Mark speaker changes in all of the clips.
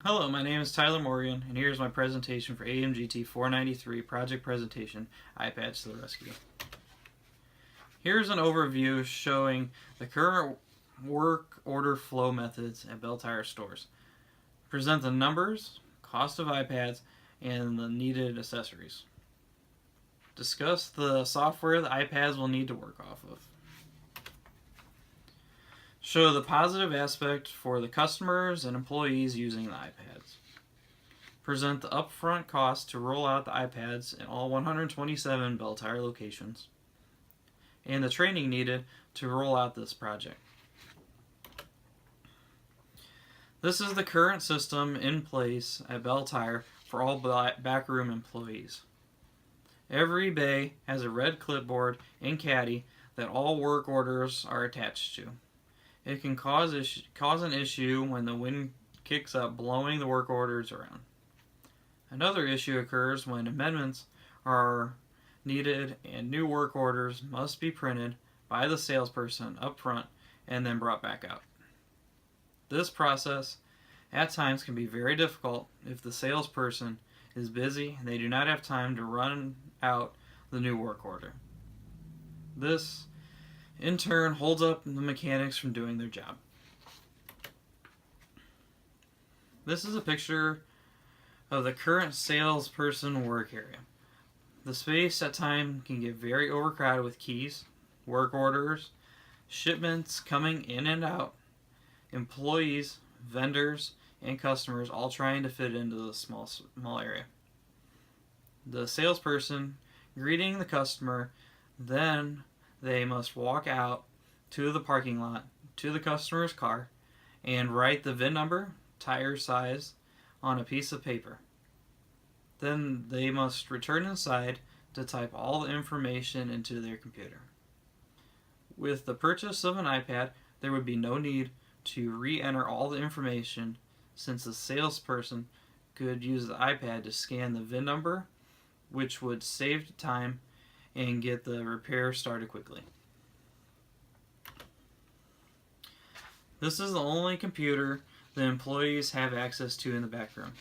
Speaker 1: Hello, my name is Tyler Morgan, and here's my presentation for AMGT 493 Project Presentation, iPads to the Rescue. Here's an overview showing the current work order flow methods at Bell Tire stores. Present the numbers, cost of iPads, and the needed accessories. Discuss the software the iPads will need to work off of. Show the positive aspect for the customers and employees using the iPads. Present the upfront cost to roll out the iPads in all 127 Bell Tire locations, and the training needed to roll out this project. This is the current system in place at Bell Tire for all backroom employees. Every bay has a red clipboard and caddy that all work orders are attached to. It can cause an issue when the wind kicks up, blowing the work orders around. Another issue occurs when amendments are needed and new work orders must be printed by the salesperson up front and then brought back out. This process at times can be very difficult if the salesperson is busy and they do not have time to run out the new work order. This in turn holds up the mechanics from doing their job. This is a picture of the current salesperson work area. The space at times can get very overcrowded with keys, work orders, shipments coming in and out, employees, vendors, and customers all trying to fit into the small area. The salesperson greeting the customer, then they must walk out to the parking lot, to the customer's car, and write the VIN number, tire size on a piece of paper. Then they must return inside to type all the information into their computer. With the purchase of an iPad, there would be no need to re-enter all the information, since the salesperson could use the iPad to scan the VIN number, which would save time and get the repair started quickly. This is the only computer the employees have access to in the back room.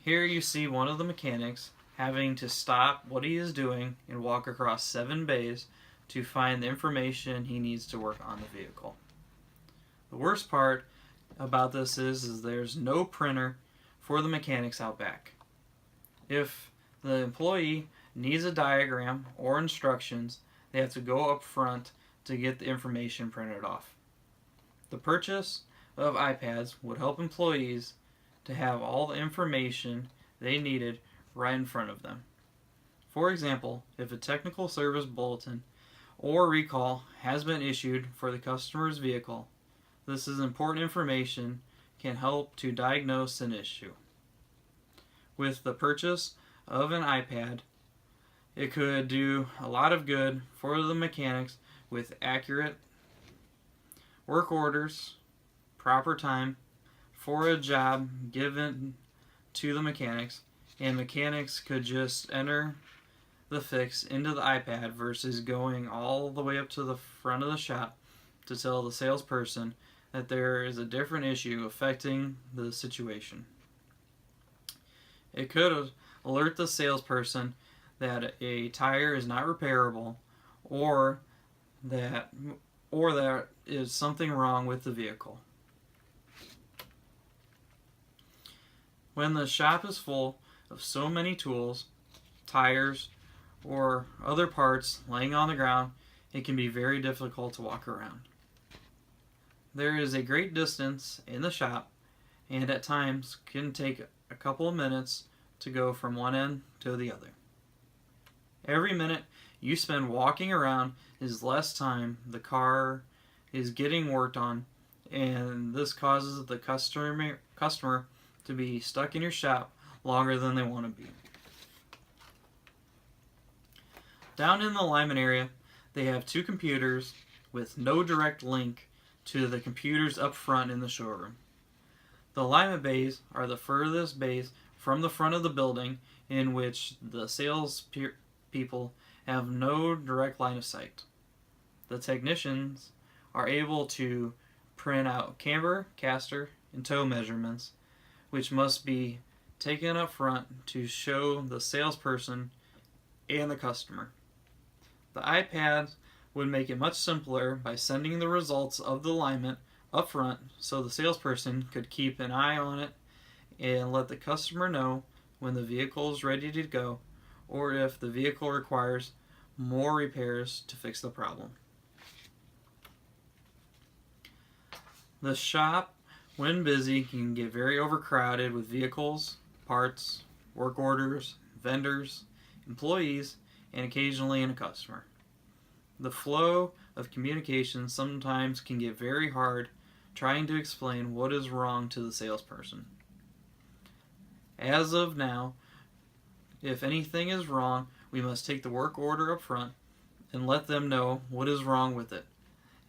Speaker 1: Here you see one of the mechanics having to stop what he is doing and walk across 7 bays to find the information he needs to work on the vehicle. The worst part about this is there's no printer for the mechanics out back. If the employee needs a diagram or instructions, they have to go up front to get the information printed off. The purchase of iPads would help employees to have all the information they needed right in front of them. For example, if a technical service bulletin or recall has been issued for the customer's vehicle, this is important information can help to diagnose an issue. With the purchase of an iPad, it could do a lot of good for the mechanics with accurate work orders, proper time for a job given to the mechanics, and mechanics could just enter the fix into the iPad versus going all the way up to the front of the shop to tell the salesperson that there is a different issue affecting the situation. It could alert the salesperson that a tire is not repairable, or that there is something wrong with the vehicle. When the shop is full of so many tools, tires, or other parts laying on the ground, it can be very difficult to walk around. There is a great distance in the shop, and at times can take a couple of minutes to go from one end to the other. Every minute you spend walking around is less time the car is getting worked on, and this causes the customer to be stuck in your shop longer than they want to be. Down in the alignment area, they have 2 computers with no direct link to the computers up front in the showroom. The alignment bays are the furthest bays from the front of the building, in which the sales people have no direct line of sight. The technicians are able to print out camber, caster, and toe measurements which must be taken up front to show the salesperson and the customer. The iPad would make it much simpler by sending the results of the alignment up front so the salesperson could keep an eye on it and let the customer know when the vehicle is ready to go or if the vehicle requires more repairs to fix the problem. The shop, when busy, can get very overcrowded with vehicles, parts, work orders, vendors, employees, and occasionally a customer. The flow of communication sometimes can get very hard trying to explain what is wrong to the salesperson. As of now, if anything is wrong, we must take the work order up front and let them know what is wrong with it,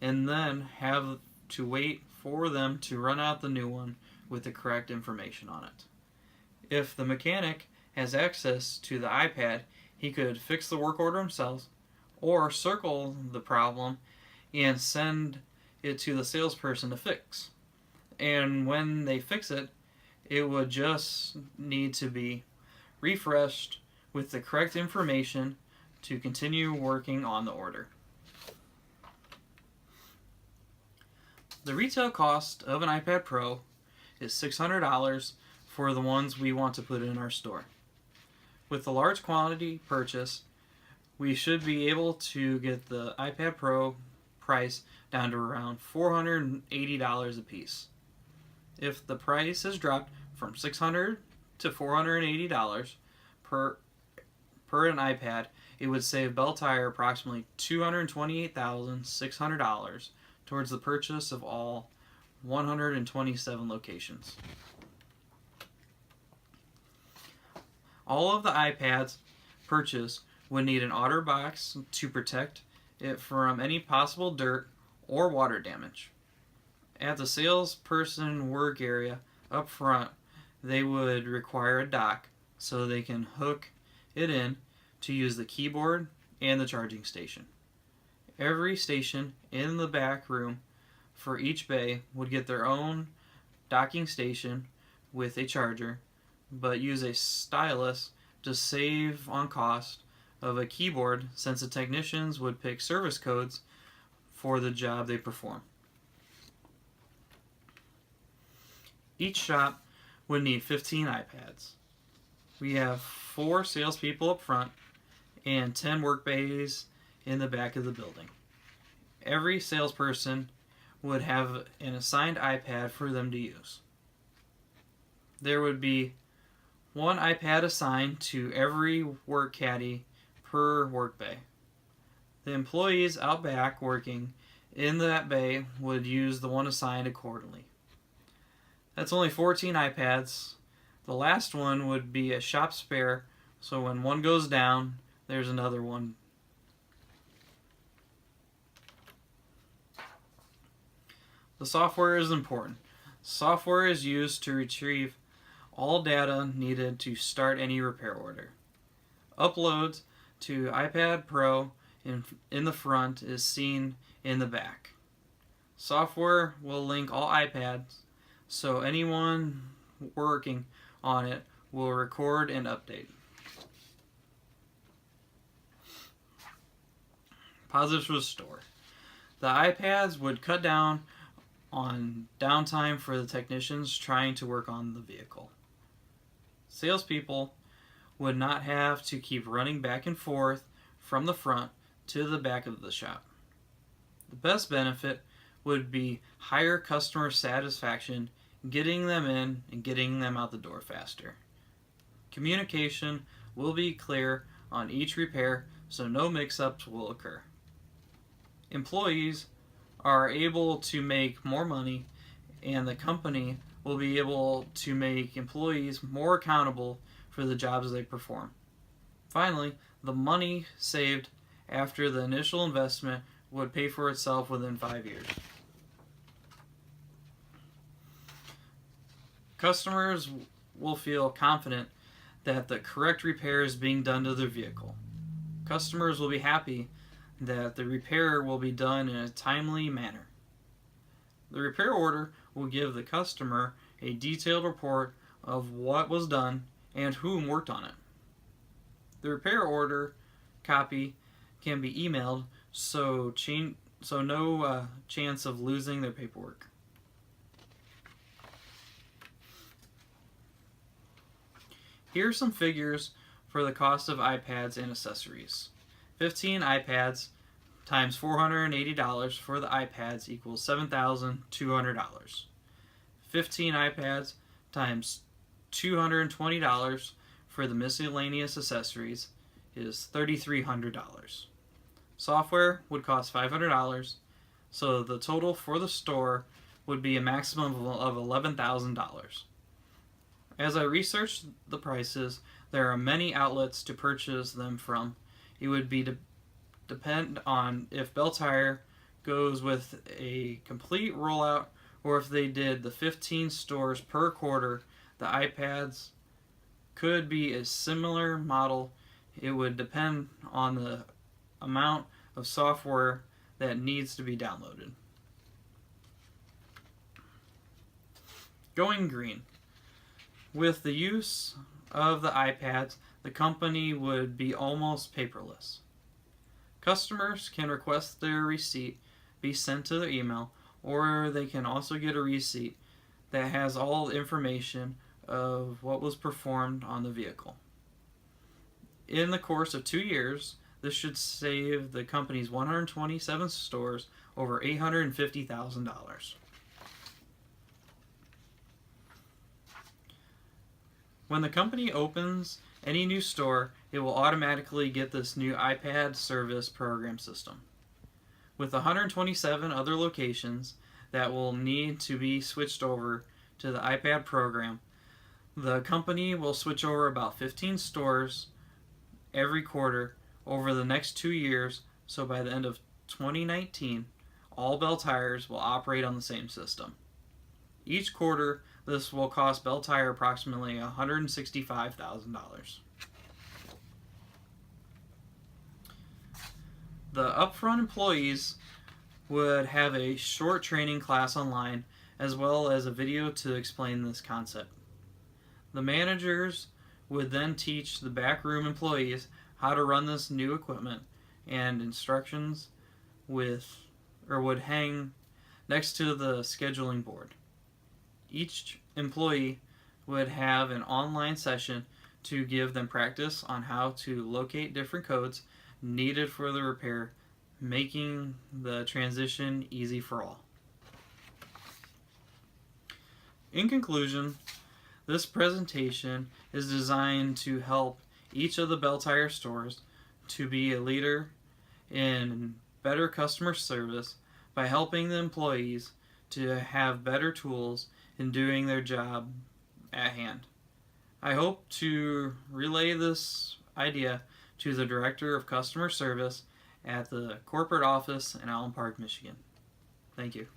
Speaker 1: and then have to wait for them to run out the new one with the correct information on it. If the mechanic has access to the iPad, he could fix the work order himself or circle the problem and send it to the salesperson to fix. And when they fix it, it would just need to be refreshed with the correct information to continue working on the order. The retail cost of an iPad Pro is $600 for the ones we want to put in our store. With a large quantity purchase, we should be able to get the iPad Pro price down to around $480 a piece. If the price has dropped from $600 to $480 per an iPad, it would save Bell Tire approximately $228,600 towards the purchase of all 127 locations. All of the iPads purchased would need an outer box to protect it from any possible dirt or water damage. At the salesperson work area up front, they would require a dock so they can hook it in to use the keyboard and the charging station. Every station in the back room for each bay would get their own docking station with a charger, but use a stylus to save on cost of a keyboard since the technicians would pick service codes for the job they perform. Each shop would need 15 iPads. We have 4 salespeople up front and 10 work bays in the back of the building. Every salesperson would have an assigned iPad for them to use. There would be 1 iPad assigned to every work caddy per work bay. The employees out back working in that bay would use the one assigned accordingly. That's only 14 iPads. The last one would be a shop spare, so when one goes down, there's another one. The software is important. Software is used to retrieve all data needed to start any repair order. Uploads to iPad Pro in the front is seen in the back. Software will link all iPads, so anyone working on it will record and update. Positives for the store. The iPads would cut down on downtime for the technicians trying to work on the vehicle. Salespeople would not have to keep running back and forth from the front to the back of the shop. The best benefit would be higher customer satisfaction, getting them in and getting them out the door faster. Communication will be clear on each repair, so no mix-ups will occur. Employees are able to make more money, and the company will be able to make employees more accountable for the jobs they perform. Finally, the money saved after the initial investment would pay for itself within 5 years. Customers will feel confident that the correct repair is being done to their vehicle. Customers will be happy that the repair will be done in a timely manner. The repair order will give the customer a detailed report of what was done and whom worked on it. The repair order copy can be emailed, so no chance of losing their paperwork. Here are some figures for the cost of iPads and accessories. 15 iPads times $480 for the iPads equals $7,200. 15 iPads times $220 for the miscellaneous accessories is $3,300. Software would cost $500, so the total for the store would be a maximum of $11,000. As I researched the prices, there are many outlets to purchase them from. It would be depend on if Bell Tire goes with a complete rollout or if they did the 15 stores per quarter. The iPads could be a similar model. It would depend on the amount of software that needs to be downloaded. Going green. With the use of the iPads, the company would be almost paperless. Customers can request their receipt be sent to their email, or they can also get a receipt that has all the information of what was performed on the vehicle. In the course of 2 years, this should save the company's 127 stores over $850,000. When the company opens any new store, it will automatically get this new iPad service program system. With 127 other locations that will need to be switched over to the iPad program, the company will switch over about 15 stores every quarter over the next 2 years, so by the end of 2019, all Bell Tires will operate on the same system. Each quarter, this will cost Bell Tire approximately $165,000. The upfront employees would have a short training class online as well as a video to explain this concept. The managers would then teach the backroom employees how to run this new equipment, and instructions would hang next to the scheduling board. Each employee would have an online session to give them practice on how to locate different codes needed for the repair, making the transition easy for all. In conclusion, this presentation is designed to help each of the Bell Tire stores to be a leader in better customer service by helping the employees to have better tools in doing their job at hand. I hope to relay this idea to the Director of Customer Service at the corporate office in Allen Park, Michigan. Thank you.